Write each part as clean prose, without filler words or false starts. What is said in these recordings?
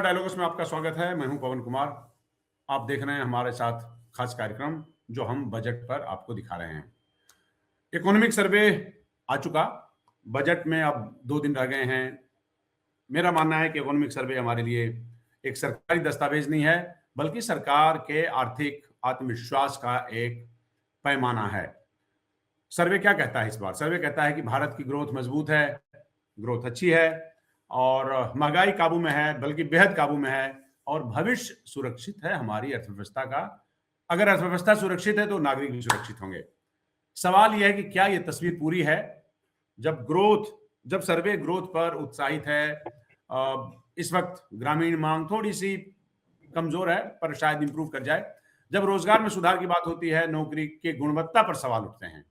Dialogues में आपका स्वागत है। मैं हूं पवन कुमार। आप देख रहे हैं हमारे साथ खास कार्यक्रम जो हम बजट पर आपको दिखा रहे हैं। इकोनॉमिक सर्वे आ चुका। बजट में अब 2 दिन रह गए हैं। मेरा मानना है कि इकोनॉमिक सर्वे हमारे लिए एक सरकारी दस्तावेज नहीं है, बल्कि सरकार के आर्थिक आत्मविश्वास का एक पैमाना है। सर्वे क्या कहता है इस बार? सर्वे कहता है कि भारत की ग्रोथ मजबूत है, ग्रोथ अच्छी है और महंगाई काबू में है, बल्कि बेहद काबू में है और भविष्य सुरक्षित है हमारी अर्थव्यवस्था का। अगर अर्थव्यवस्था सुरक्षित है तो नागरिक भी सुरक्षित होंगे। सवाल यह है कि क्या यह तस्वीर पूरी है? जब सर्वे ग्रोथ पर उत्साहित है, इस वक्त ग्रामीण मांग थोड़ी सी कमजोर है पर शायद इंप्रूव कर जाए। जब रोजगार में सुधार की बात होती है, नौकरी की गुणवत्ता पर सवाल उठते हैं।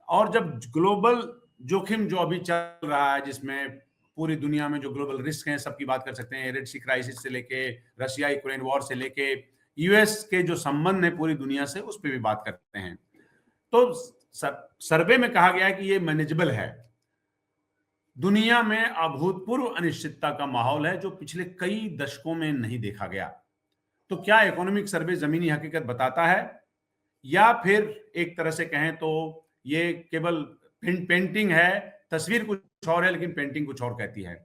और जब ग्लोबल जोखिम जो अभी चल रहा है, जिसमें पूरी दुनिया में जो ग्लोबल रिस्क हैं सबकी बात कर सकते हैं, रेड सी क्राइसिस से लेके रशिया यूक्रेन वॉर से लेके यूएस के जो संबंध है पूरी दुनिया से, उस पर भी बात करते हैं। तो सर्वे में कहा गया है कि ये मैनेजेबल है। दुनिया में अभूतपूर्व अनिश्चितता का माहौल है जो पिछले कई दशकों में नहीं देखा गया। तो क्या इकोनॉमिक सर्वे जमीनी हकीकत बताता है, या फिर एक तरह से कहें तो ये केवल पेंटिंग है? तस्वीर कुछ और है लेकिन पेंटिंग कुछ और कहती है।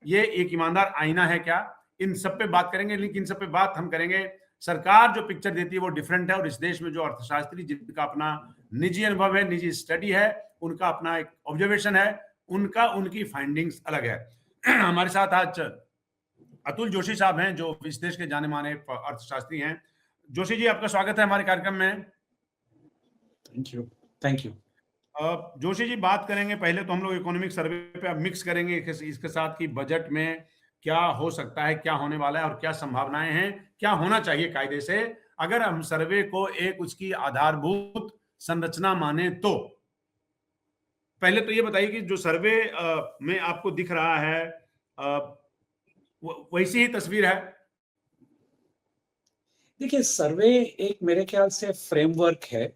ये एक ईमानदार आईना है क्या? इन सब पे बात करेंगे, लेकिन इन सब पे बात हम करेंगे। सरकार जो पिक्चर देती है वो डिफरेंट है, और इस देश में जो अर्थशास्त्री जिनका अपना निजी अनुभव है, निजी स्टडी है, उनका अपना एक ऑब्जर्वेशन है, उनकी फाइंडिंग्स अलग है। हमारे साथ आज अतुल जोशी साहब हैं जो इस देश के जाने माने अर्थशास्त्री हैं। जोशी जी, आपका स्वागत है हमारे कार्यक्रम में। Thank you. जोशी जी, बात करेंगे पहले तो हम लोग इकोनॉमिक सर्वे पे अब मिक्स करेंगे इसके साथ कि बजट में क्या हो सकता है, क्या होने वाला है और क्या संभावनाएं हैं, क्या होना चाहिए कायदे से, अगर हम सर्वे को एक उसकी आधारभूत संरचना माने तो। पहले तो ये बताइए कि जो सर्वे में आपको दिख रहा है, वैसी ही तस्वीर है? देखिए, सर्वे एक मेरे ख्याल से फ्रेमवर्क है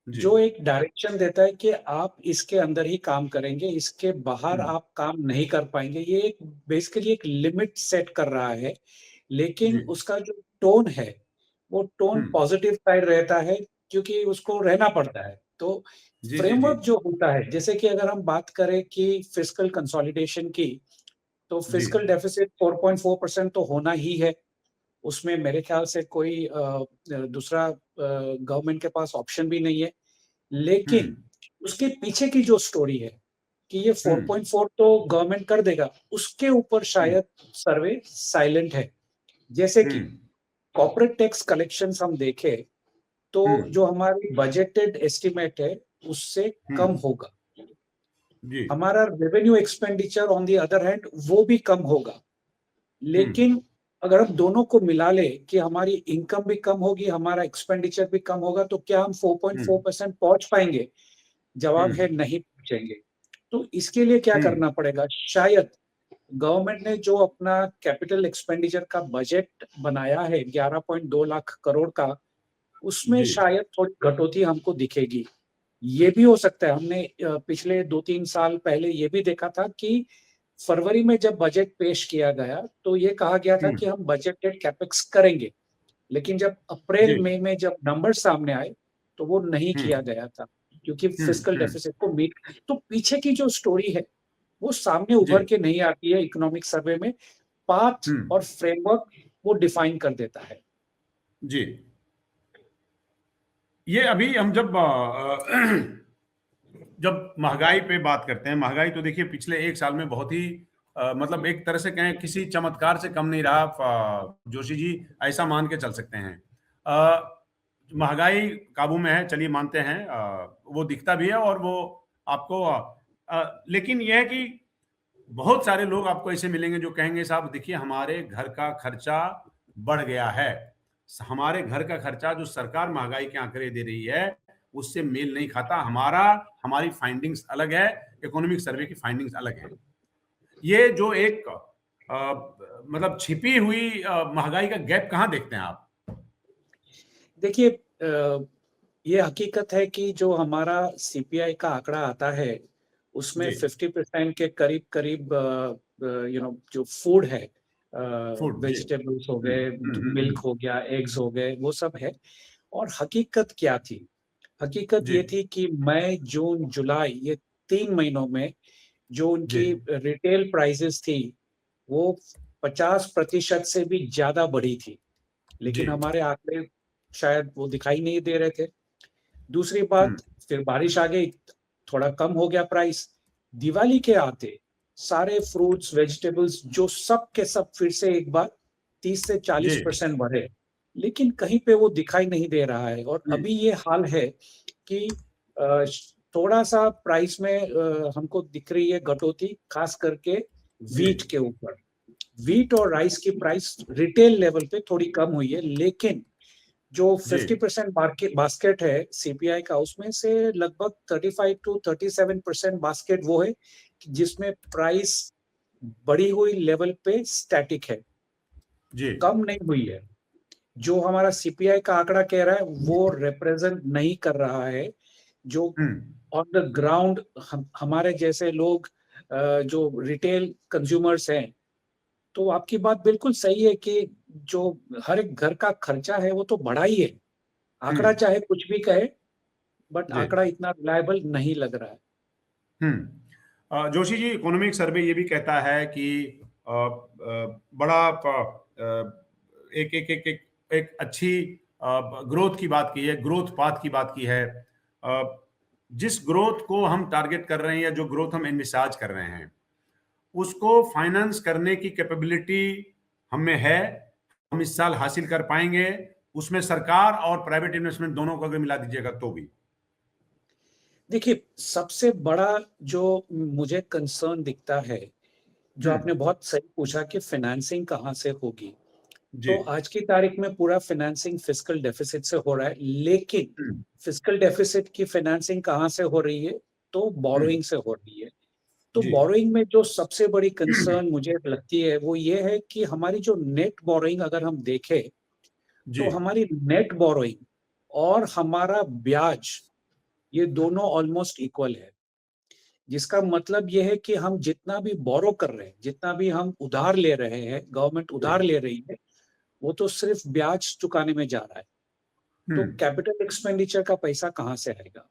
जी। जो एक डायरेक्शन देता है कि आप इसके अंदर ही काम करेंगे, इसके बाहर आप काम नहीं कर पाएंगे। ये एक बेसिकली एक लिमिट सेट कर रहा है, लेकिन जी। उसका जो टोन है वो टोन पॉजिटिव साइड रहता है, क्योंकि उसको रहना पड़ता है। तो जी। जी। जी। फ्रेमवर्क जो होता है, जैसे कि अगर हम बात करें कि फिस्कल कंसोलिडेशन की, तो जी। फिस्कल डेफिसिट 4.4% तो होना ही है। उसमें मेरे ख्याल से कोई दूसरा गवर्नमेंट के पास ऑप्शन भी नहीं है। लेकिन उसके पीछे की जो स्टोरी है कि ये 4.4 तो गवर्नमेंट कर देगा, उसके ऊपर शायद सर्वे साइलेंट है। जैसे कि कॉर्पोरेट टैक्स कलेक्शंस हम देखें तो जो हमारी बजटेड एस्टिमेट है उससे कम होगा। जी। हमारा revenue expenditure on the other hand वो भी कम होगा। लेकिन अगर हम दोनों को मिला ले कि हमारी इनकम भी कम होगी, हमारा एक्सपेंडिचर भी कम होगा, तो क्या हम 4.4% पहुंच पाएंगे? जवाब है नहीं पहुंचेंगे। तो इसके लिए क्या करना पड़ेगा? शायद गवर्नमेंट ने जो अपना कैपिटल एक्सपेंडिचर का बजट बनाया है 11.2 लाख करोड़ का, उसमें शायद थोड़ी कटौती हमको दिखेगी। ये भी हो सकता है, हमने पिछले 2-3 साल पहले ये भी देखा था कि फरवरी में जब बजट पेश किया गया तो ये कहा गया था कि हम बजटेड कैपेक्स करेंगे, लेकिन जब अप्रैल मई में जब नंबर सामने आए तो वो नहीं किया गया था, क्योंकि फिस्कल डेफिसिट को मीट। तो पीछे की जो स्टोरी है वो सामने उभर के नहीं आती है इकोनॉमिक सर्वे में। पाथ और फ्रेमवर्क वो डिफाइन कर देता है। जी। ये अभी हम जब महंगाई पे बात करते हैं, महंगाई तो देखिए पिछले 1 साल में बहुत ही मतलब एक तरह से कहें किसी चमत्कार से कम नहीं रहा। जोशी जी, ऐसा मान के चल सकते हैं। महंगाई काबू में है, चलिए मानते हैं। वो दिखता भी है और वो आपको लेकिन यह है कि बहुत सारे लोग आपको ऐसे मिलेंगे जो कहेंगे साहब देखिए हमारे घर का खर्चा बढ़ गया है। हमारे घर का खर्चा जो सरकार महंगाई के आंकड़े दे रही है उससे मेल नहीं खाता। हमारी फाइंडिंग्स अलग है, इकोनॉमिक सर्वे की फाइंडिंग्स अलग है। ये जो एक मतलब छिपी हुई महंगाई का गैप कहाँ देखते हैं आप? देखिए, ये हकीकत है कि जो हमारा सीपीआई का आंकड़ा आता है उसमें 50% के करीब करीब जो फूड है फूड, जी। वेजिटेबल्स हो गए, हम्म। मिल्क हो गया, एग्स हो गए, वो सब है। और हकीकत क्या थी? हकीकत जी, ये थी कि मई, जून, जुलाई, ये 3 महीनों में जो जी, उनकी रिटेल प्राइसेस थी, वो 50% से भी ज्यादा बढ़ी थी। जी। लेकिन हमारे आंकड़े शायद वो दिखाई नहीं दे रहे थे। दूसरी बात, हम्म। फिर बारिश आ गई, थोड़ा कम हो गया प्राइस। दिवाली के आते सारे फ्रूट्स, वेजिटेबल्स जो सब के सब फिर से एक बार 30 से जी। 40% बढ़े। लेकिन कहीं पे वो दिखाई नहीं दे रहा है। और जी। अभी ये हाल है कि अ, थोड़ा सा प्राइस में हमको दिख रही है कटौती, खास करके जी। वीट के ऊपर। वीट और राइस की प्राइस रिटेल लेवल पे थोड़ी कम हुई है, लेकिन जो जी। 50% मार्केट बास्केट है सीपीआई का, उसमें से लगभग 35 टू 37% बास्केट वो है जिसमें प्राइस बढ़ी हुई लेवल पे स्टैटिक है, जी। कम नहीं हुई है। जो हमारा सीपीआई का आंकड़ा कह रहा है वो रिप्रेजेंट नहीं कर रहा है जो हम्म। ऑन द ग्राउंड हमारे जैसे लोग, जो रिटेल कंज्यूमर्स हैं। तो आपकी बात बिल्कुल सही है कि जो हर एक घर का खर्चा है वो तो बढ़ा ही है। आंकड़ा हम्म। चाहे कुछ भी कहे, बट जी। आंकड़ा इतना रिलायबल नहीं लग रहा है। जोशी जी, इकोनॉमिक सर्वे ये भी कहता है कि बड़ा एक एक एक एक एक अच्छी ग्रोथ की बात की है, ग्रोथ पाथ की बात की है। अ, जिस ग्रोथ को हम टारगेट कर रहे हैं या जो ग्रोथ हम एनविसाज कर रहे हैं, उसको फाइनेंस करने की कैपेबिलिटी हमें है। हम इस साल हासिल कर पाएंगे, उसमें सरकार और प्राइवेट इन्वेस्टमेंट दोनों को अगर मिला दीजिएगा तो भी। देखिए, सबसे बड़ा जो मुझे कंसर्न दिखता है, जो हम्म। आपने बहुत सही पूछा कि फाइनेंसिंग कहाँ से होगी। जी। तो आज की तारीख में पूरा फाइनेंसिंग फिस्कल डेफिसिट से हो रहा है, लेकिन हम्म। फिस्कल डेफिसिट की फाइनेंसिंग कहाँ से हो रही है? तो हम्म। बोरोइंग से हो रही है। तो जी। बोरोइंग में जो सबसे बड़ी कंसर्न मुझे लगती है वो ये है कि हमारी जो नेट बोरोइंग अगर हम देखें, जी। तो हमारी नेट बोरोइंग और हमारा ब्याज, ये दोनों ऑलमोस्ट इक्वल है। जिसका मतलब ये है कि हम जितना भी बोरो कर रहे हैं, जितना भी हम उधार ले रहे हैं, गवर्नमेंट जी। उधार ले रही है, वो तो सिर्फ ब्याज चुकाने में जा रहा है। तो हम्म। कैपिटल एक्सपेंडिचर का पैसा कहाँ से आएगा?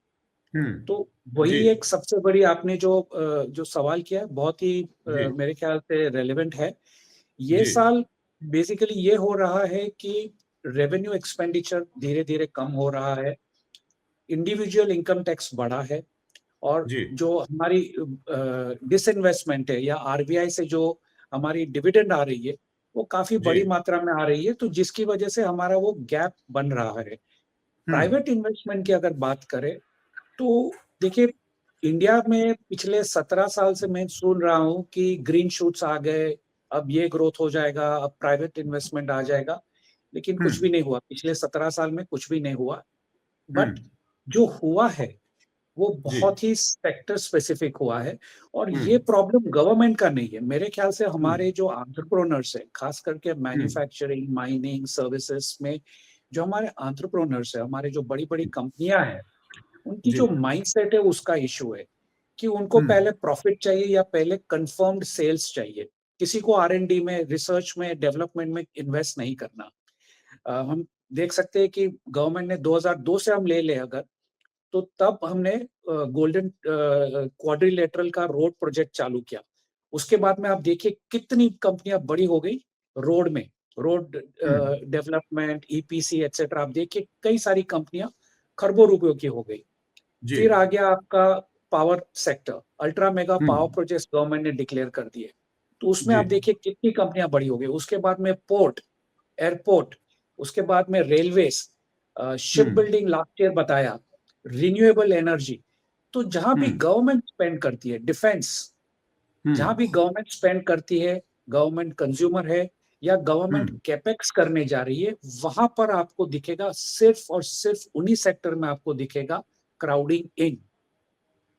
तो जी। वही एक सबसे बड़ी आपने जो सवाल किया है, बहुत ही जी। मेरे ख्याल से रेलेवेंट है। ये जी। साल बेसिकली ये हो रहा है कि रेवेन्यू एक्सपेंडिचर धीरे धीरे कम हो रहा है, इंडिविजुअल इनकम टैक्स बढ़ा है, और जी। जो हमारी डिसइन्वेस्टमेंट है या आरबीआई से जो हमारी डिविडेंड आ रही है, वो काफी जी। बड़ी मात्रा में आ रही है, तो जिसकी वजह से हमारा वो गैप बन रहा है। हम्म। प्राइवेट इन्वेस्टमेंट की अगर बात करें, तो देखिए, इंडिया में पिछले 17 साल से मैं सुन रहा हूँ कि ग्रीन शूट्स आ गए, अब ये ग्रोथ हो जाएगा, अब प्राइवेट इन्वेस्टमेंट आ जाएगा। लेकिन कुछ भी हम्म। नहीं हुआ, पिछले 17 साल में कुछ भी नहीं हुआ। बट हम्म। जो हुआ है वो जी। बहुत ही सेक्टर स्पेसिफिक हुआ है। और ये हम्म। प्रॉब्लम गवर्नमेंट का नहीं है, मेरे ख्याल से हम्म। हमारे जो एंटरप्रेन्योर्स है, खास करके हम्म। मैन्युफैक्चरिंग, माइनिंग, सर्विसेज में जो हमारे एंटरप्रेन्योर्स है, हमारे जो बड़ी बड़ी कंपनियां हैं, उनकी जी। जो माइंडसेट है उसका इशू है कि उनको हम्म। पहले प्रॉफिट चाहिए या पहले कंफर्म्ड सेल्स चाहिए। किसी को आर&डी में, रिसर्च में, डेवलपमेंट में इन्वेस्ट नहीं करना। हम देख सकते हैं कि गवर्नमेंट ने 2002 से हम ले अगर, तो तब हमने गोल्डन क्वाड्रिलेटरल का रोड प्रोजेक्ट चालू किया। उसके बाद में आप देखिए कितनी कंपनियां बड़ी हो गई रोड में, road hmm. Development, EPC etcetera. आप देखिए कई सारी कंपनियां खरबों रुपयों की हो गई। जी। फिर आ गया आपका power sector, ultra mega power hmm. Project government ने डिक्लेयर कर दिए, तो उसमें जी। आप देखिए कितनी कंपनियां बड़ी हो गई। उसके बाद में पोर्ट, एयरपोर्ट, उसके बाद में रेलवेज, शिप हम्म। बिल्डिंग लास्ट ईयर बताया, रिन्यूएबल एनर्जी। तो जहां भी हम्म। गवर्नमेंट स्पेंड करती है, डिफेंस, जहां हम्म। भी गवर्नमेंट स्पेंड करती है, गवर्नमेंट कंज्यूमर है या गवर्नमेंट हम्म। कैपेक्स करने जा रही है, वहां पर आपको दिखेगा सिर्फ और सिर्फ उन्हीं सेक्टर में आपको दिखेगा क्राउडिंग इन।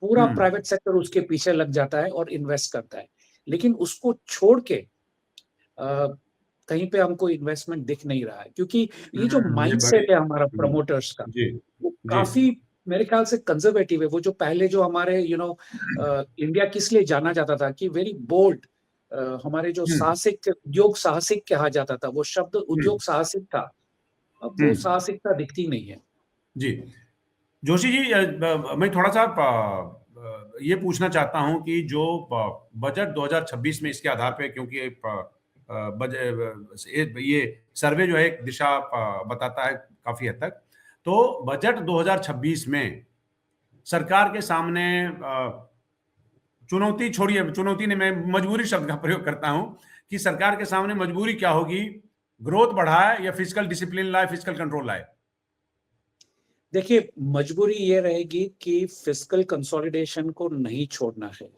पूरा हम्म। प्राइवेट सेक्टर उसके पीछे लग जाता है और इन्वेस्ट करता है। लेकिन उसको छोड़ के कहीं पे हमको इन्वेस्टमेंट दिख नहीं रहा है, क्योंकि ये जो ये बड़ी। माइंडसेट है हमारा हम्म। प्रमोटर्स का, जी। वो जी। काफी मेरे ख्याल से कंजर्वेटिव है। वो जो पहले जो हमारे इंडिया किस लिए जाना जाता था कि वेरी बोल्ड, हमारे जो हम्म साहसिक, उद्योग साहसिक कहा जाता था, वो शब्द हम्म उद्योग साहसिक था, अब वो हम्म साहसिकता दिखती नहीं है। जी। जोशी जी, मैं थोड़ा सा ये पूछना चाहता हूं कि जो बजट 2026 में इसके आधार पे, क्योंकि ये सर्वे जो है एक दिशा बताता है काफी हद तक, तो बजट 2026 में सरकार के सामने चुनौती छोड़िए, चुनौती ने, मैं मजबूरी शब्द का प्रयोग करता हूं कि सरकार के सामने मजबूरी क्या होगी, ग्रोथ बढ़ाए या फिजिकल डिसिप्लिन लाए, फिजिकल कंट्रोल लाए? देखिए, मजबूरी ये रहेगी कि फिस्कल कंसोलिडेशन को नहीं छोड़ना है,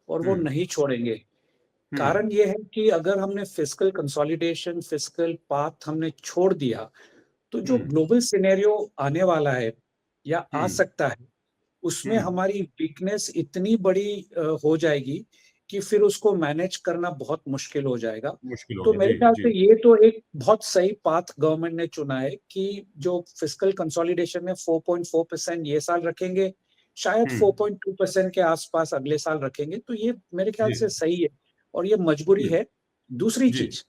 और वो हम्म नहीं छोड़ेंगे। हम्म कारण ये है कि अगर हमने फिस्कल कंसोलिडेशन, फिस्कल पाथ हमने छोड़ दिया, तो जो हम्म ग्लोबल सिनेरियो आने वाला है या आ हम्म सकता है, उसमें हम्म हमारी वीकनेस इतनी बड़ी हो जाएगी कि फिर उसको मैनेज करना बहुत मुश्किल हो जाएगा। मुश्किल तो होगी। मेरे जी ख्याल जी। से ये तो एक बहुत सही पाथ गवर्नमेंट ने चुना है कि जो फिस्कल कंसोलिडेशन में 4.4% ये साल रखेंगे, शायद हम्म 4.2% के आसपास अगले साल रखेंगे, तो ये मेरे ख्याल जी से सही है, और ये मजबूरी जी है। दूसरी जी। चीज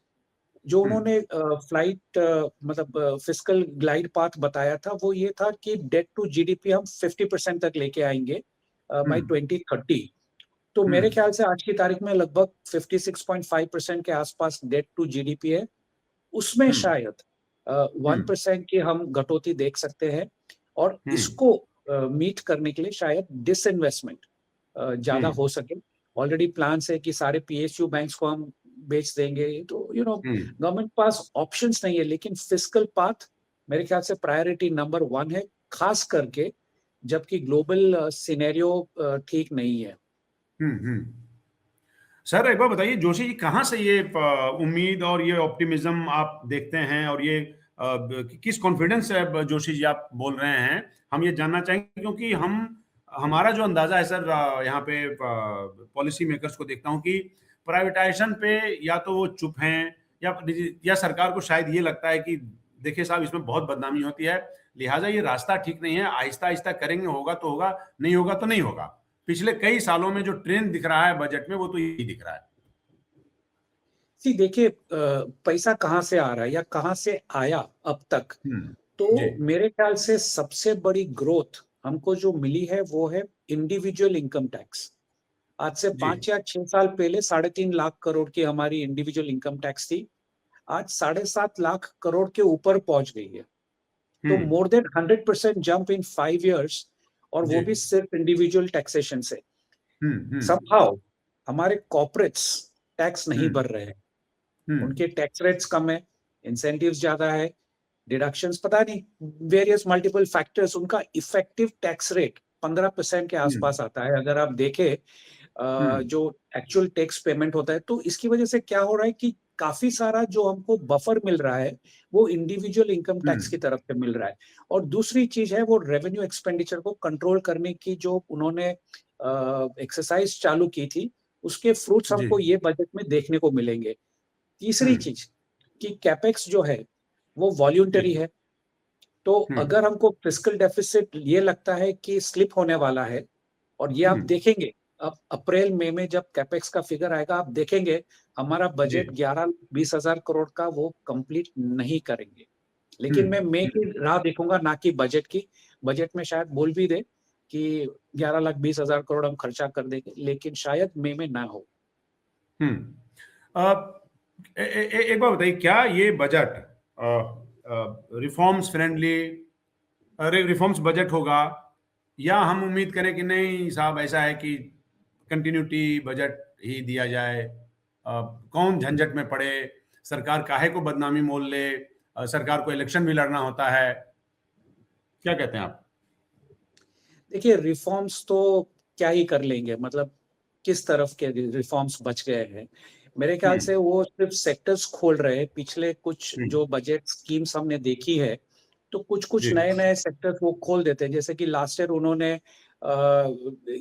जो हम्म उन्होंने फ्लाइट मतलब फिस्कल ग्लाइड पाथ बताया था, वो ये था कि डेट टू जीडीपी हम 50% तक लेके आएंगे बाय हम्म 2030। तो मेरे हम्म ख्याल से आज की तारीख में लगभग 56.5% के आसपास डेट टू जीडीपी है। उसमें हम्म शायद वन हम्म परसेंट की हम कटौती देख सकते हैं, और हम्म इसको मीट करने के लिए शायद डिसइन्वेस्टमेंट ज्यादा हम्म हो सके। ऑलरेडी प्लान्स है कि सारे पीएसयू बैंक्स को हम बेच देंगे, तो हम्म गवर्नमेंट पास ऑप्शंस नहीं है, लेकिन फिस्कल पाथ मेरे ख्याल से प्रायोरिटी नंबर 1 है, खास करके जबकि ग्लोबल सिनेरियो ठीक नहीं है। हम्म। सर एक बार बताइए जोशी जी, कहाँ से ये उम्मीद और ये ऑप्टिमिज्म आप देखते हैं, और ये किस कॉन्फिडेंस से जोशी जी आप बोल रहे हैं, हम ये जानना चाहेंगे, क्योंकि हमारा जो अंदाजा है सर, यहाँ पे पॉलिसी मेकर्स को देखता हूँ कि प्राइवेटाइजेशन पे या तो वो चुप हैं, या सरकार को शायद ये लगता है कि देखिए साहब, इसमें बहुत बदनामी होती है, लिहाजा ये रास्ता ठीक नहीं है, आहिस्ता आहिस्ता करेंगे, होगा तो होगा, नहीं होगा तो नहीं होगा। पिछले कई सालों में जो ट्रेंड दिख रहा है बजट में, वो तो यही दिख रहा है। जी देखिए, पैसा कहाँ से आ रहा है या कहाँ से आया अब तक, जी तो मेरे ख्याल से सबसे बड़ी ग्रोथ हमको जो मिली है वो है इंडिविजुअल इनकम टैक्स। आज से जी। 5 या 6 साल पहले 3.5 लाख करोड़ की हमारी इंडिविजुअल इनकम टैक्स थी, आज 7.5 लाख करोड़ के ऊपर पहुंच गई है। तो hmm more than 100% jump in 5 years, और जी। वो भी सिर्फ इंडिविजुअल टैक्सेशन से। हम्म समहाउ हमारे कॉर्पोरेट्स टैक्स नहीं हम्म भर रहे हैं, हम्म उनके टैक्स रेट्स कम है, इंसेंटिव्स ज्यादा है, डिडक्शंस पता नहीं, वेरियस मल्टीपल फैक्टर्स, उनका इफेक्टिव टैक्स रेट 15% के हम्म आसपास आता है। अगर आप देखें हम्म जो एक्चुअल टैक्स पेमेंट होता है, तो इसकी वजह से क्या हो रहा है कि काफी सारा जो हमको बफर मिल रहा है वो इंडिविजुअल इनकम टैक्स की हम्म तरफ से मिल रहा है। और दूसरी चीज है वो रेवेन्यू एक्सपेंडिचर को कंट्रोल करने की जो उन्होंने एक्सरसाइज चालू की थी, उसके फ्रूट्स जी। हमको ये बजट में देखने को मिलेंगे। तीसरी हम्म चीज कि कैपेक्स जो है वो वॉल्यूंटरी जी। है, तो हम्म अगर हमको फिस्कल डेफिसिट ये लगता है कि स्लिप होने वाला है, और ये आप हम्म देखेंगे अब अप्रैल मई में जब कैपेक्स का फिगर आएगा, आप देखेंगे हमारा जी। बजट 11-20 हजार करोड़ का वो कंप्लीट नहीं करेंगे। हम्म लेकिन मैं मई की राह देखूंगा, ना कि बजट की। बजट में शायद बोल भी दे कि 11,20,000 करोड़ हम खर्चा कर देंगे, लेकिन शायद मई में ना हो। हम्म एक बार बताइए, क्या ये budget reforms friendly, reforms budget होगा, या हम उम्मीद करें कि नहीं साहब, ऐसा है कि कंटिन्यूटी बजट ही दिया जाए, कौन झंझट में पड़े, सरकार काहे को बदनामी मोल ले, सरकार को इलेक्शन भी लड़ना होता है, क्या कहते हैं आप? देखिए, रिफॉर्म्स तो क्या ही कर लेंगे, मतलब किस तरफ के रिफॉर्म्स बच गए हैं। मेरे ख्याल हम्म से वो सिर्फ सेक्टर्स खोल रहे हैं। पिछले कुछ हम्म जो बजट स्कीम्स हमने देखी है, तो कुछ कुछ जी। नए नए सेक्टर्स वो खोल देते हैं। जैसे कि लास्ट ईयर उन्होंने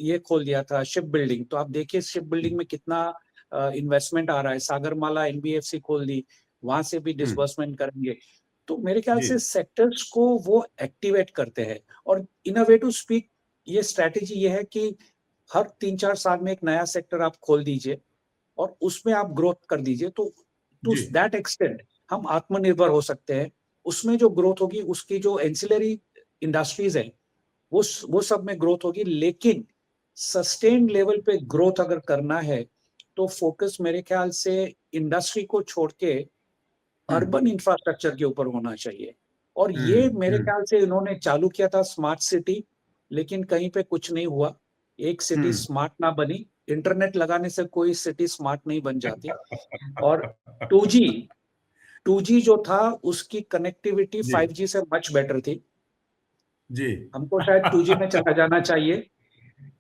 ये खोल दिया था शिप बिल्डिंग, तो आप देखिए शिप बिल्डिंग में कितना इन्वेस्टमेंट आ रहा है। सागरमाला एनबीएफसी खोल दी, वहां से भी हम्म डिसबर्समेंट करेंगे। तो मेरे ख्याल जी। से सेक्टर्स को वो एक्टिवेट करते हैं। और इन अ वे टू स्पीक, ये स्ट्रैटेजी ये है कि हर 3-4 साल में एक नया सेक्टर आप खोल दीजिए, और उसमें आप ग्रोथ कर दीजिए, तो टू जी दैट एक्सटेंट हम आत्मनिर्भर हो सकते हैं। उसमें जो ग्रोथ होगी, उसकी जो एंसिलरी इंडस्ट्रीज है वो सब में ग्रोथ होगी। लेकिन सस्टेन लेवल पे ग्रोथ अगर करना है तो फोकस मेरे ख्याल से इंडस्ट्री को छोड़ के अर्बन इंफ्रास्ट्रक्चर के ऊपर होना चाहिए। और ये मेरे ख्याल से इन्होंने चालू किया था स्मार्ट सिटी, लेकिन कहीं पे कुछ नहीं हुआ। एक सिटी स्मार्ट ना बनी। इंटरनेट लगाने से कोई सिटी स्मार्ट नहीं बन जाती। और 2G 2G जो था उसकी कनेक्टिविटी जी 5G से मच बेटर थी। जी हमको शायद 2G में चला जाना चाहिए,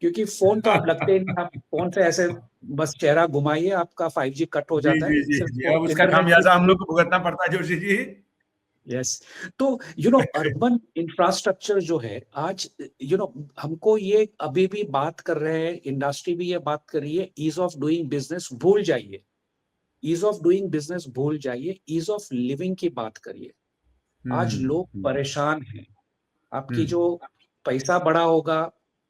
क्योंकि फोन तो आप लगते ही नहीं, आप फोन से ऐसे बस चेहरा घुमाइए, आपका 5G कट हो जी जाता जी है। जी जी, सिर्फ अब उसका इंटरनेट की खामियाजा हम लोग स्पीड। को भुगतना पड़ता है जोशी जी। यस। तो अर्बन इंफ्रास्ट्रक्चर जो है आज, हमको ये अभी भी बात कर रहे हैं, इंडस्ट्री भी ये बात कर रही है, ईज ऑफ डूइंग बिजनेस भूल जाइए। ईज ऑफ डूइंग बिजनेस भूल जाइए, ईज ऑफ लिविंग की बात करिए। आज लोग हम्म परेशान हैं। आपकी हम्म जो पैसा बड़ा होगा,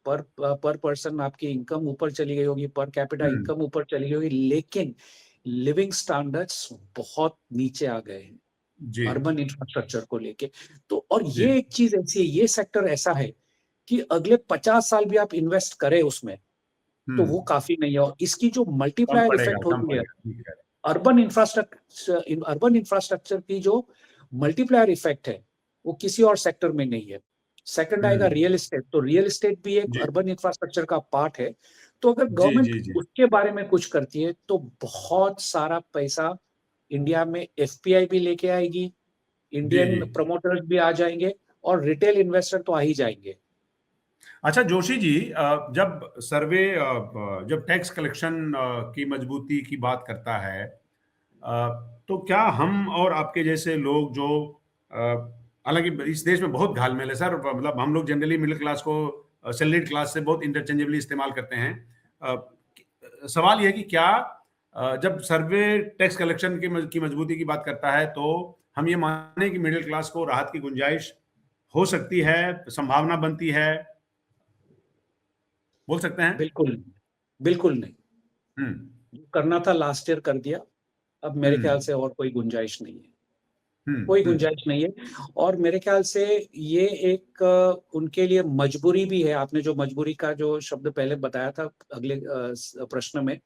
पर पर्सन आपकी इनकम ऊपर चली गई होगी, पर कैपिटा हम्म इनकम ऊपर चली गई होगी, लेकिन लिविंग स्टैंडर्ड्स बहुत नीचे आ गए हैं जी अर्बन इंफ्रास्ट्रक्चर को लेके। तो और जी ये एक चीज ऐसी है, ये सेक्टर ऐसा है कि अगले 50 साल भी आप इन्वेस्ट करें उसमें तो वो हम्म काफी नहीं है। और इसकी जो कम मल्टीप्लायर पड़ेगा, इफेक्ट कम होती है पड़ेगा, ठीक है। अर्बन इंफ्रास्ट्रक्चर की जो मल्टीप्लायर इफेक्ट है वो किसी और सेक्टर में नहीं है। सेकंड आएगा हम्म रियल एस्टेट। तो रियल एस्टेट भी एक जी अर्बन इंफ्रास्ट्रक्चर का पार्ट है। तो अगर जी गवर्नमेंट जी जी उसके बारे में कुछ करती है तो बहुत सारा पैसा इंडिया में एफपीआई भी लेके आएगी, जी जी। इंडियन प्रमोटर्स भी आ जाएंगे, और रिटेल इन्वेस्टर तो आ ही जाएंगे। अच्छा जोशी जी, जब सर्वे जब टैक्स कलेक्शन की मजबूती की बात करता है, तो क्या हम और आपके जैसे लोग जो अ, हालांकि इस देश में बहुत घालमेल है सर, मतलब हम लोग जनरली मिडिल क्लास को सैलरीड क्लास से बहुत इंटरचेंजेबली इस्तेमाल करते हैं। अ, सवाल यह है कि क्या जब सर्वे टैक्स कलेक्शन की मजबूती की बात करता है तो हम ये माने कि मिडिल क्लास को राहत की गुंजाइश हो सकती है, संभावना बनती है, बोल सकते हैं? बिल्कुल नहीं, बिल्कुल नहीं। हम्म जो करना था लास्ट ईयर कर दिया। अब मेरे ख्याल हम्म से और कोई गुंजाइश नहीं है। कोई हम्म। गुंजाइश नहीं है। और मेरे ख्याल से ये एक उनके लिए मजबूरी भी है। आपने जो मजबूरी का जो शब्द पहले बताया था अगले प्रश्न में,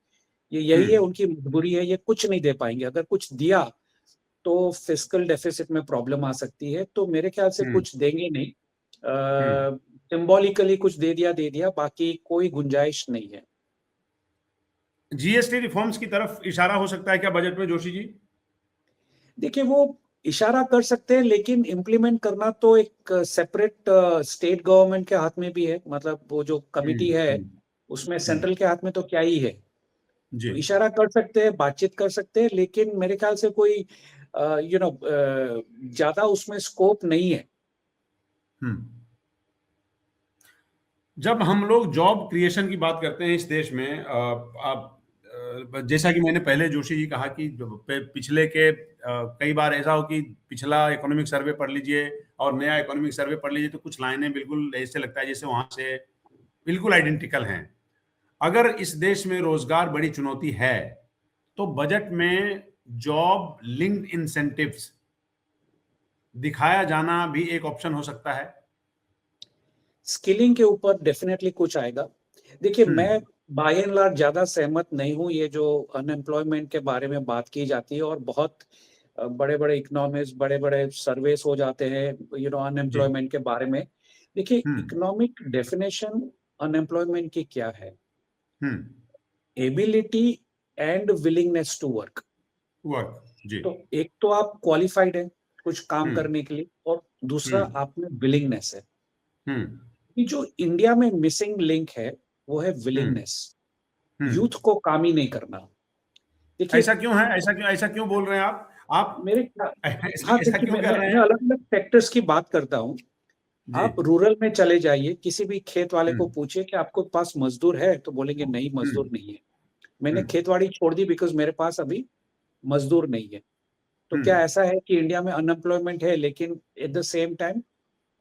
ये यही है, हम्म उनकी मजबूरी है। ये कुछ नहीं दे पाएंगे। अगर कुछ दिया तो फिस्कल डेफिसिट में प्रॉब्लम आ सकती है। तो मेरे ख्याल से हम्म कुछ देंगे नहीं। हम्म। सिंबॉलिकली कुछ दे दिया, बाकी कोई गुंजाइश नहीं है। जीएसटी रिफॉर्म्स की तरफ इशारा हो सकता है क्या बजट में जोशी जी? देखिए, वो इशारा कर सकते हैं, लेकिन इम्प्लीमेंट करना तो एक सेपरेट स्टेट गवर्नमेंट के हाथ में भी है। मतलब वो जो कमिटी है हम्म उसमें हम्म। सेंट्रल के हाथ में तो क्या ही है। जी तो इशारा कर सकते हैं, बातचीत कर सकते हैं, लेकिन मेरे ख्याल से कोई ज्यादा उसमें स्कोप नहीं है। हम्म। जब हम लोग जॉब क्रिएशन की बात करते हैं इस देश में, आप जैसा कि मैंने पहले जोशी जी कहा कि पिछले के कई बार ऐसा हो कि पिछला इकोनॉमिक सर्वे पढ़ लीजिए और नया इकोनॉमिक सर्वे पढ़ लीजिए तो कुछ लाइनें बिल्कुल ऐसे लगता है जैसे वहां से बिल्कुल आइडेंटिकल हैं। अगर इस देश में रोजगार बड़ी चुनौती है तो बजट में जॉब लिंक्ड इंसेंटिव्स दिखाया जाना भी एक ऑप्शन हो सकता है। स्किलिंग के ऊपर डेफिनेटली कुछ आएगा। देखिए, मैं हम्म बाय एंड लार्ज ज्यादा सहमत नहीं हूँ ये जो अनएम्प्लॉयमेंट के बारे में बात की जाती है। और बहुत बड़े बड़े इकोनॉमिस्ट, बड़े बड़े सर्वेस हो जाते हैं जी अनएम्प्लॉयमेंट के बारे में। देखिए, हम्म इकोनॉमिक डेफिनेशन अनएम्प्लॉयमेंट की क्या है? Hmm. Ability and willingness to work. Work जी। तो एक तो आप क्वालिफाइड है कुछ काम हम्म करने के लिए, और दूसरा हम्म आप में विलिंगनेस है। हम्म कि जो इंडिया में मिसिंग लिंक है वो है हम्म विलिंगनेस। यूथ हम्म। को काम ही नहीं करना। देखिए, ऐसा क्यों है? ऐसा क्यों बोल रहे हैं आप मेरे ऐसा हाँ, ऐसा देखिए, क्यों मैं कर रहे मैं हैं? अलग अलग सेक्टर्स की बात करता हूँ। जी आप रूरल में चले जाइए, किसी भी खेत वाले को हम्म पूछिए कि आपको पास मजदूर है, तो बोलेंगे नहीं, मजदूर हम्म नहीं है। मैंने हम्म खेतवाड़ी छोड़ दी बिकॉज मेरे पास अभी मजदूर नहीं है। तो क्या हम्म। ऐसा है कि इंडिया में अनएम्प्लॉयमेंट है लेकिन एट द सेम टाइम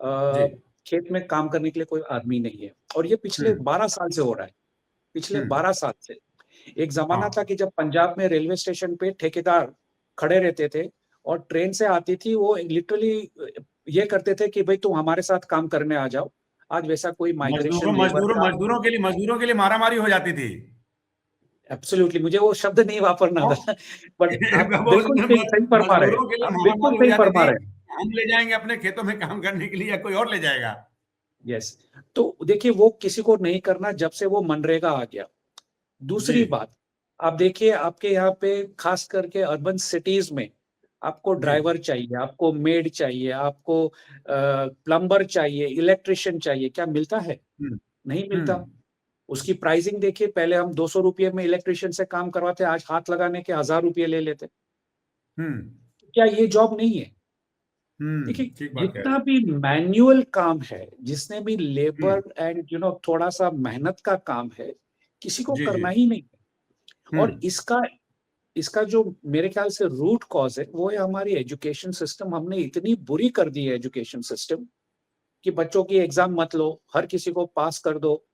जी खेत में काम करने के लिए कोई आदमी नहीं है? और ये पिछले हम्म 12 साल से हो रहा है। पिछले हम्म 12 साल से एक जमाना हाँ था कि जब पंजाब में रेलवे स्टेशन पे ठेकेदार खड़े रहते थे और ट्रेन से आती थी, वो लिटरली ये करते थे कि भाई तुम हमारे साथ काम करने आ जाओ। आज वैसा कोई मजदूरों माइग्रेशन लेबर मजदूरों का, मजदूरों के लिए मारामारी हो जाती थी। एब्सोल्युटली मुझे वो शब्द नहीं वापरना हाँ। था, बट आप बिल्कुल बोलते सही सही फरमा रहे हैं, मजदूरों के लिए आप बिल्कुल मारामारी हो सही जाती फरमा थी। रहे हैं। हम ले जाएंगे अपने खेतों में काम करने के लिए या कोई और ले जाएगा। यस, तो देखिए वो किसी को नहीं करना जब से वो मनरेगा आ गया। जी। दूसरी बात, आप देखिए आपके यहाँ पे खास करके अर्बन सिटीज में आपको जी। ड्राइवर चाहिए, आपको मेड चाहिए, आपको प्लम्बर चाहिए, इलेक्ट्रिशियन चाहिए, क्या मिलता है? हम्म। नहीं मिलता। हम्म। उसकी प्राइसिंग देखिए, पहले हम 200 रुपये में इलेक्ट्रिशियन से काम करवाते, आज हाथ लगाने के 1000 रुपये ले लेते। हम्म। क्या ये जॉब नहीं है? हम्म। देखिए ठीक बात कह रहे जितना हैं। भी मैन्युअल काम है, जिसने भी हम्म। लेबर एंड थोड़ा सा मेहनत का काम है, किसी को जी। जी। करना ही नहीं है। और हम्म। इसका इसका जो मेरे ख्याल से रूट कॉज है वो है हमारी एजुकेशन सिस्टम। हमने इतनी बुरी कर दी है एजुकेशन सिस्टम कि बच्चों की एग्जाम मत लो, हर किसी को पास कर दो,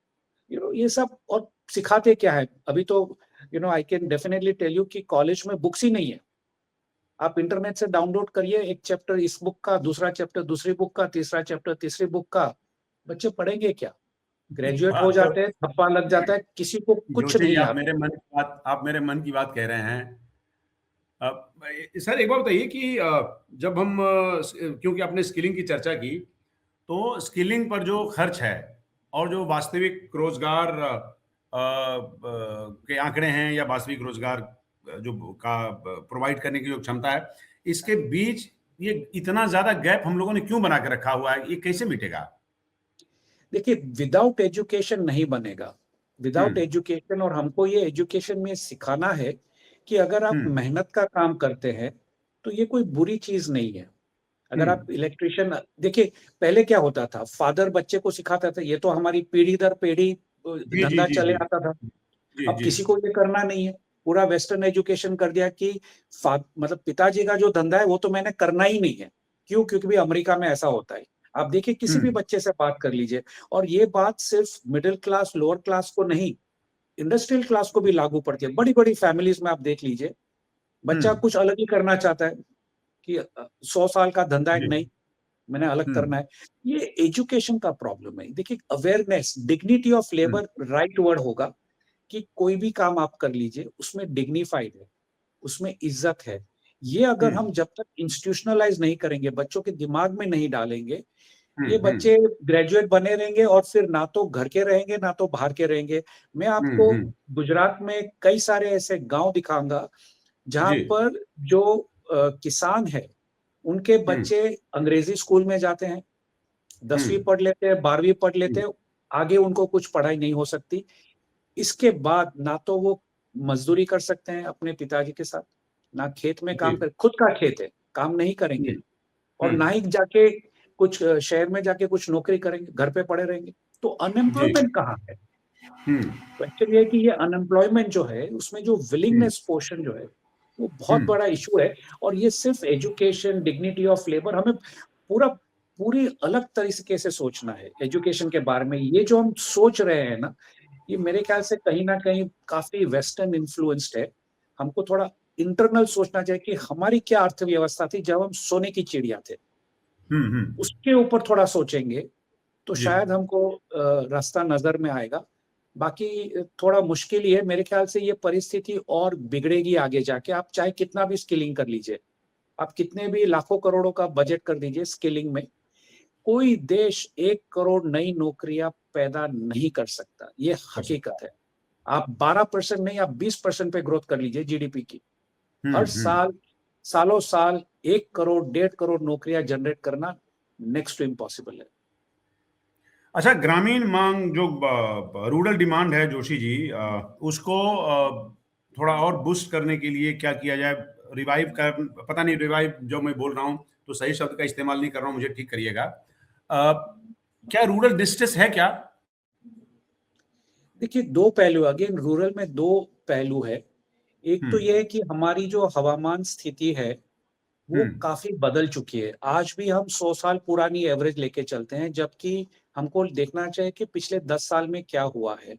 ये सब। और सिखाते क्या है अभी तो, I can definitely tell you कि कॉलेज में बुक्स ही नहीं है। आप इंटरनेट से डाउनलोड करिए, एक चैप्टर इस बुक का, दूसरा चैप्टर दूसरी बुक का, तीसरा चैप्टर तीसरी बुक का। बच्चे पढ़ेंगे क्या? ग्रेजुएट हो बात तो जाते हैं, थप्पा लग जाता है, किसी को कुछ जोशी जी, नहीं आता। आप मेरे मन की बात कह रहे हैं। सर एक बात बताइए कि जब हम क्योंकि आपने स्किलिंग की चर्चा की, तो स्किलिंग पर जो खर्च है और जो वास्तविक रोजगार के आंकड़े हैं या वास्तविक रोजगार जो का प्रोवाइड करने की जो क्षमता है, इसके बीच ये इतना ज्यादा गैप हम लोगों ने क्यों बना के रखा हुआ है? ये कैसे मिटेगा? देखिए विदाउट एजुकेशन नहीं बनेगा। विदाउट हम्म। एजुकेशन, और हमको ये एजुकेशन में सिखाना है कि अगर आप हम्म। मेहनत का काम करते हैं तो ये कोई बुरी चीज नहीं है। अगर हम्म। आप इलेक्ट्रिशियन देखिए, पहले क्या होता था, फादर बच्चे को सिखाता था, ये तो हमारी पीढ़ी दर पीढ़ी जी। जी। धंधा जी। चले जी। आता था। जी। अब जी। किसी को ये करना नहीं है। पूरा वेस्टर्न एजुकेशन कर दिया कि मतलब पिताजी का जो धंधा है वो तो मैंने करना ही नहीं है। क्यों? क्योंकि भी अमेरिका में ऐसा होता है। आप देखिए किसी भी हम्म। बच्चे से बात कर लीजिए, और ये बात सिर्फ मिडिल क्लास लोअर क्लास को नहीं, इंडस्ट्रियल क्लास को भी लागू पड़ती है। बड़ी बड़ी फैमिलीज में आप देख लीजिए, बच्चा हम्म। कुछ अलग ही करना चाहता है कि 100 साल का धंधा है, जी। नहीं मैंने अलग करना हम्म। है। ये एजुकेशन का प्रॉब्लम है। देखिए awareness, dignity of hmm. Labour right word होगा कि कोई भी काम आप कर लीजिए उसमें डिग्निफाइड है, उसमें इज्जत है। ये अगर हम्म। हम जब तक इंस्टीट्यूशनलाइज नहीं करेंगे, बच्चों के दिमाग में नहीं डालेंगे, ये हम्म। बच्चे ग्रेजुएट बने रहेंगे और फिर ना तो घर के रहेंगे ना तो बाहर के रहेंगे। मैं आपको हम्म। गुजरात में कई सारे ऐसे गांव दिखाऊंगा जहां जी। पर जो किसान है, उनके हम्म। बच्चे अंग्रेजी स्कूल में जाते हैं, 10वीं हम्म। पढ़ लेते हैं, 12वीं पढ़ लेते हम्म। हैं, आगे उनको कुछ पढ़ाई नहीं हो सकती। इसके बाद ना तो वो मजदूरी कर सकते हैं अपने पिताजी के साथ, ना खेत में जी। काम कर, खुद का खेत है काम नहीं करेंगे, हम्म। और ना हम्म। ही जाके कुछ शहर में जाके कुछ नौकरी करेंगे, घर पे पड़े रहेंगे। तो जी। अनएम्प्लॉयमेंट कहाँ है? हम्म। तो एक्चुअली है कि ये अनएम्प्लॉयमेंट जो है उसमें जो हम्म। विलिंगनेस पोर्शन जो है वो बहुत हम्म। बड़ा इशू है। और ये सिर्फ एजुकेशन, डिग्निटी ऑफ लेबर, हमें पूरा पूरी अलग तरीके से सोचना है एजुकेशन के बारे में। ये जो हम सोच रहे हैं ना, ये मेरे ख्याल से कहीं ना कहीं काफी वेस्टर्न इन्फ्लुएंस्ड है। हमको थोड़ा इंटरनल सोचना चाहिए कि हमारी क्या अर्थव्यवस्था थी जब हम सोने की चिड़िया थे, हम्म। उसके ऊपर थोड़ा सोचेंगे तो जी। शायद हमको रास्ता नजर में आएगा। बाकी थोड़ा मुश्किल ही है मेरे ख्याल से। ये परिस्थिति और बिगड़ेगी आगे जाके, आप चाहे कितना भी स्किलिंग कर लीजिए, आप कितने भी लाखों करोड़ों का बजट कर दीजिए स्किलिंग में, कोई देश 1 करोड़ नई नौकरियां पैदा नहीं कर सकता। ये कर सकता हकीकत है। आप 12% नहीं, आप 20% पे ग्रोथ कर लीजिए जीडीपी की। है। हर हम्म। साल, सालों साल 1 करोड़ 1.5 करोड़ नौकरियां जनरेट करना नेक्स्ट टू इम्पॉसिबल है। अच्छा, ग्रामीण मांग जो रूरल डिमांड है जोशी जी, उसको थोड़ा और बूस्ट करने के लिए क्या किया जाए? रिवाइव कर, पता नहीं रिवाइव जो मैं बोल रहा हूँ तो सही शब्द का इस्तेमाल नहीं कर रहा हूँ, मुझे ठीक करिएगा। क्या रूरल डिस्ट्रेस है क्या? देखिए दो पहलू, अगेन रूरल में दो पहलू है। एक तो यह हम्म। है कि हमारी जो हवामान स्थिति है वो हम्म। काफी बदल चुकी है। आज भी हम 100 साल पुरानी एवरेज लेके चलते हैं, जबकि हमको देखना चाहिए कि पिछले 10 साल में क्या हुआ है।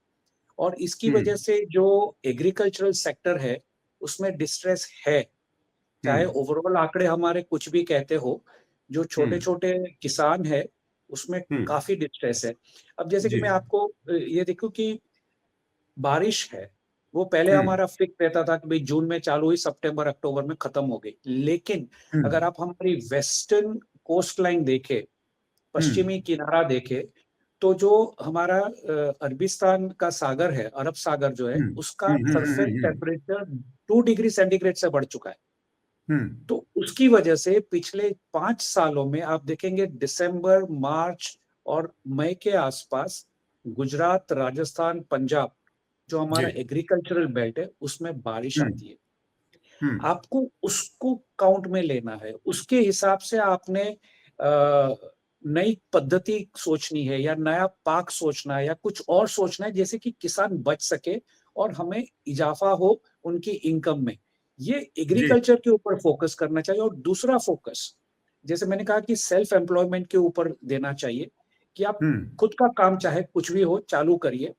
और इसकी वजह से जो एग्रीकल्चरल सेक्टर है उसमें डिस्ट्रेस है। चाहे ओवरऑल आंकड़े हमारे कुछ भी कहते हो, जो छोटे छोटे किसान है उसमें काफी डिस्ट्रेस है। अब जैसे कि जी मैं आपको ये देखूं कि बारिश है, वो पहले हमारा फिक्स रहता था कि भाई जून में चालू हुई, सितंबर अक्टूबर में खत्म हो गई। लेकिन अगर आप हमारी वेस्टर्न कोस्ट लाइन देखे, पश्चिमी किनारा देखे, तो जो हमारा अरबिस्तान का सागर है, अरब सागर जो है, उसका सरफेस टेम्परेचर 2 डिग्री सेंटीग्रेड से बढ़ चुका है। तो उसकी वजह से पिछले 5 सालों में आप देखेंगे दिसंबर, मार्च और मई के आसपास गुजरात, राजस्थान, पंजाब, जो हमारा एग्रीकल्चरल बेल्ट है, उसमें बारिश आती है। आपको उसको काउंट में लेना है, उसके हिसाब से आपने नई पद्धति सोचनी है या नया पाक सोचना है या कुछ और सोचना है, जैसे कि किसान बच सके और हमें इजाफा हो उनकी इनकम में। ये एग्रीकल्चर के ऊपर फोकस करना चाहिए। और दूसरा फोकस, जैसे मैंने कहा कि सेल्फ एम्प्लॉयमेंट के ऊपर देना चाहिए, कि आप खुद का काम चाहे कुछ भी हो चालू करिए।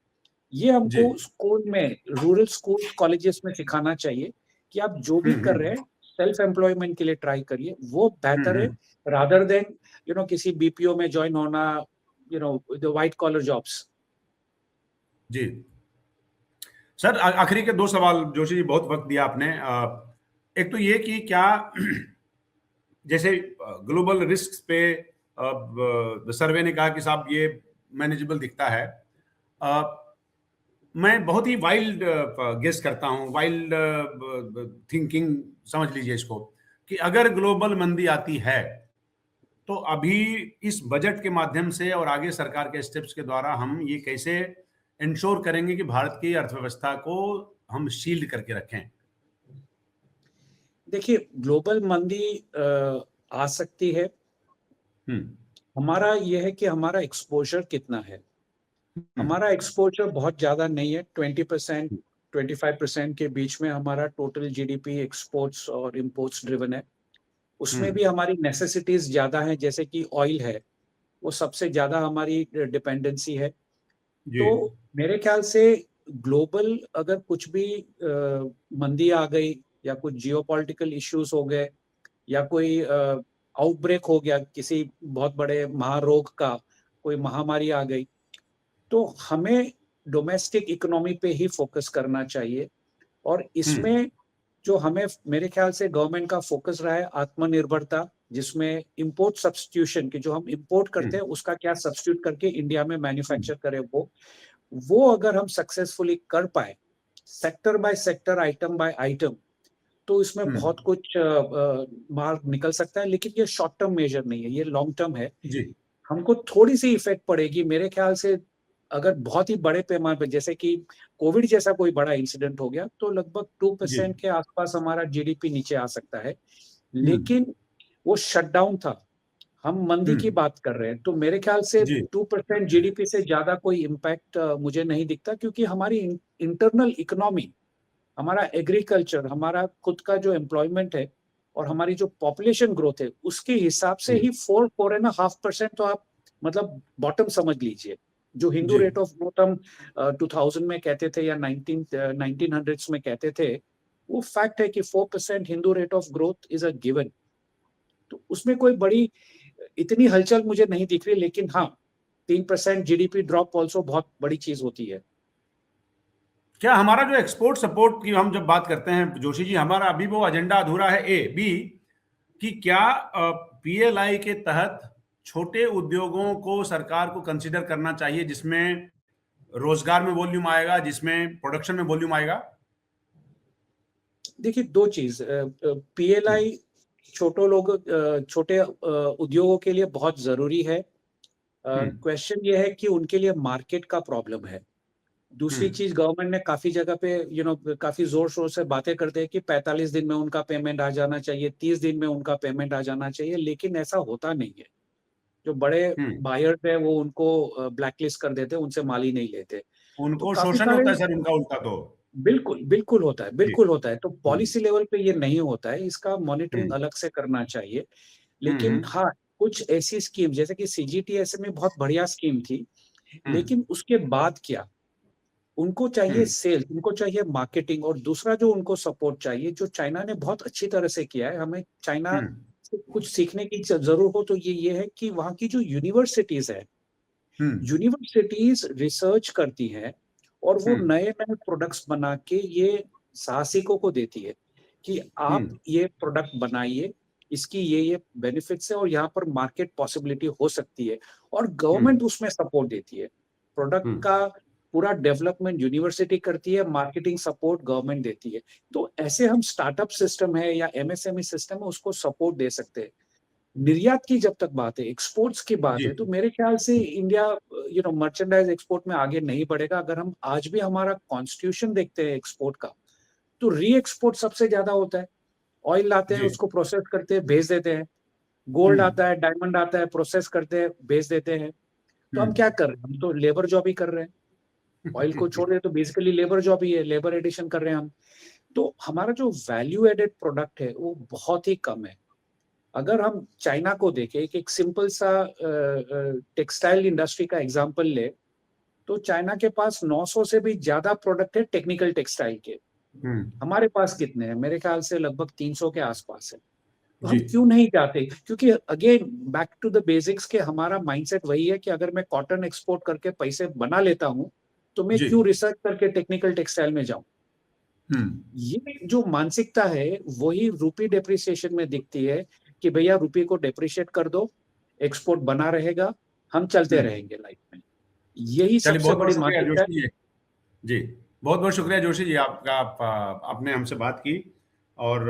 ये हमको स्कूल में, रूरल स्कूल कॉलेजेस में सिखाना चाहिए कि आप जो भी कर रहे हैं सेल्फ एम्प्लॉयमेंट के लिए ट्राई करिए, वो बेहतर है रादर देन किसी बीपीओ में ज्वाइन होना, द व्हाइट कॉलर जॉब्स। जी सर, आखिरी के 2 सवाल जोशी जी, बहुत वक्त दिया आपने। एक तो ये कि क्या जैसे ग्लोबल रिस्क पे सर्वे ने कहा कि साहब ये मैनेजेबल दिखता है। मैं बहुत ही वाइल्ड गेस करता हूं, वाइल्ड थिंकिंग समझ लीजिए इसको, कि अगर ग्लोबल मंदी आती है तो अभी इस बजट के माध्यम से और आगे सरकार के स्टेप्स के द्वारा हम ये कैसे इंश्योर करेंगे कि भारत की अर्थव्यवस्था को हम शील्ड करके रखें। देखिए, ग्लोबल मंदी आ सकती है। हमारा यह है कि हमारा एक्सपोजर कितना है। हमारा एक्सपोजर बहुत ज्यादा नहीं है, 20%, 25% के बीच में हमारा टोटल जीडीपी एक्सपोर्ट्स और इंपोर्ट्स ड्रिवन है। उसमें भी हमारी नेसेसिटीज ज्यादा हैं, जैसे कि ऑयल है, वो सबसे ज्यादा हमारी डिपेंडेंसी है। तो मेरे ख्याल से ग्लोबल अगर कुछ भी मंदी आ गई या कुछ जियोपॉलिटिकल इश्यूज हो गए या कोई आउटब्रेक हो गया, किसी बहुत बड़े महारोग का कोई महामारी आ गई, तो हमें डोमेस्टिक इकोनॉमी पे ही फोकस करना चाहिए। और इसमें जो हमें, मेरे ख्याल से गवर्नमेंट का फोकस रहा है आत्मनिर्भरता, जिसमें इंपोर्ट सब्स्टिट्यूशन, की जो हम इंपोर्ट करते हैं उसका क्या सब्स्टिट्यूट करके इंडिया में मैन्युफैक्चर करें, वो अगर हम सक्सेसफुली कर पाए, sector by sector, item by item, तो इसमें बहुत कुछ मार्ग निकल सकता है। लेकिन ये शॉर्ट टर्म मेजर नहीं है, ये लॉन्ग टर्म है। हमको थोड़ी सी इफेक्ट पड़ेगी मेरे ख्याल से, अगर बहुत ही बड़े पैमाने पर, जैसे कि कोविड जैसा कोई बड़ा इंसिडेंट हो गया, तो लगभग 2% के आसपास हमारा जीडीपी नीचे आ सकता है। लेकिन वो शटडाउन था, हम मंदी की बात कर रहे हैं, तो मेरे ख्याल से 2% जीडीपी से ज्यादा कोई इम्पैक्ट मुझे नहीं दिखता, क्योंकि हमारी इंटरनल इकोनॉमी, हमारा एग्रीकल्चर, हमारा खुद का जो एम्प्लॉयमेंट है और हमारी जो पॉपुलेशन ग्रोथ है, उसके हिसाब से ही 4.5% तो आप मतलब बॉटम समझ लीजिए। जो हिंदू रेट ऑफ ग्रोथ हम 2000 में कहते थे या 1900s में कहते थे, वो फैक्ट है कि 4% Hindu rate of growth is a given. तो उसमें कोई बड़ी इतनी हलचल मुझे नहीं दिख रही। लेकिन हाँ, 3% जीडीपी ड्रॉप ऑल्सो बहुत बड़ी चीज होती है। क्या हमारा जो एक्सपोर्ट सपोर्ट की हम जब बात करते हैं जोशी जी, हमारा अभी वो एजेंडा अधूरा है? ए बी, कि क्या पीएलआई के तहत छोटे उद्योगों को सरकार को कंसीडर करना चाहिए, जिसमें रोजगार में वॉल्यूम आएगा, जिसमें प्रोडक्शन में वॉल्यूम आएगा? देखिए, दो चीज, पीएलआई छोटे उद्योगों के लिए बहुत जरूरी है। क्वेश्चन ये है कि उनके लिए मार्केट का प्रॉब्लम है। दूसरी चीज, गवर्नमेंट ने काफी जगह पे काफी जोर शोर से बातें करते हैं कि 45 दिन में उनका पेमेंट आ जाना चाहिए, 30 दिन में उनका पेमेंट आ जाना चाहिए, लेकिन ऐसा होता नहीं है। जो बड़े बायर्स है वो उनको ब्लैकलिस्ट कर देते हैं, उनसे माल ही नहीं लेते। तो उनको काफी शोषण सारे, होता है सर, उनका उल्टा तो। बिल्कुल बिल्कुल होता है, बिल्कुल होता है। तो पॉलिसी लेवल पे ये नहीं होता है, इसका मॉनिटरिंग अलग से करना चाहिए। लेकिन हाँ, कुछ ऐसी स्कीम जैसे कि सीजीटीएस में बहुत बढ़िया स्कीम थी, लेकिन उसके बाद क्या, उनको चाहिए सेल्स, उनको चाहिए मार्केटिंग, और दूसरा जो उनको सपोर्ट चाहिए, जो चाइना ने बहुत अच्छी तरह से किया है, हमें चाइना से कुछ सीखने की जरूर हो तो ये है कि वहाँ की जो यूनिवर्सिटीज है, यूनिवर्सिटीज रिसर्च करती है और वो नए नए प्रोडक्ट्स बना के ये साहसिकों को देती है कि आप ये प्रोडक्ट बनाइए, इसकी ये बेनिफिट्स है और यहाँ पर मार्केट पॉसिबिलिटी हो सकती है, और गवर्नमेंट उसमें सपोर्ट देती है। प्रोडक्ट का पूरा डेवलपमेंट यूनिवर्सिटी करती है, मार्केटिंग सपोर्ट गवर्नमेंट देती है। तो ऐसे हम स्टार्टअप सिस्टम है या एमएसएमई सिस्टम है, उसको सपोर्ट दे सकते हैं। निर्यात की जब तक बात है, एक्सपोर्ट्स की बात है, तो मेरे ख्याल से इंडिया मर्चेंडाइज एक्सपोर्ट में आगे नहीं बढ़ेगा। अगर हम आज भी हमारा कॉन्स्टिट्यूशन देखते हैं एक्सपोर्ट का, तो री एक्सपोर्ट सबसे ज्यादा होता है। ऑयल लाते हैं, उसको प्रोसेस करते हैं, भेज देते हैं। गोल्ड आता है, डायमंड आता है, प्रोसेस करते हैं, भेज देते हैं। तो हम क्या कर रहे हैं? हम तो लेबर जॉब ही कर रहे हैं। ऑयल को छोड़ रहे तो बेसिकली लेबर जॉब ही है, लेबर एडिशन कर रहे हैं हम। तो हमारा जो वैल्यू एडेड प्रोडक्ट है वो बहुत ही कम है। अगर हम चाइना को देखें, एक सिंपल सा टेक्सटाइल इंडस्ट्री का एग्जांपल ले, तो चाइना के पास 900 से भी ज्यादा प्रोडक्ट है टेक्निकल टेक्सटाइल के। हमारे पास कितने हैं? मेरे ख्याल से लगभग 300 के आसपास है। तो हम क्यों नहीं जाते? क्योंकि again back to the basics के हमारा माइंडसेट वही है कि अगर मैं कॉटन एक्सपोर्ट करके पैसे बना लेता हूं, तो मैं क्यों रिसर्च करके टेक्निकल टेक्सटाइल में जाऊं? ये जो मानसिकता है वही रुपी डेप्रिसिएशन में दिखती है कि भैया रुपये को डेप्रिशिएट कर दो, एक्सपोर्ट बना रहेगा, हम चलते रहेंगे लाइफ में। यही सबसे बड़ी मार्केट है। जी, बहुत बहुत शुक्रिया जोशी जी आपका। आपने हमसे बात की और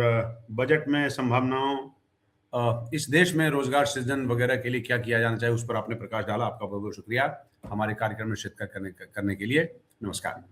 बजट में संभावनाओं, इस देश में रोजगार सृजन वगैरह के लिए क्या किया जाना चाहिए, उस पर आपने प्रकाश डाला। आपका बहुत बहुत शुक्रिया हमारे कार्यक्रम में शिरकत करने के लिए। नमस्कार।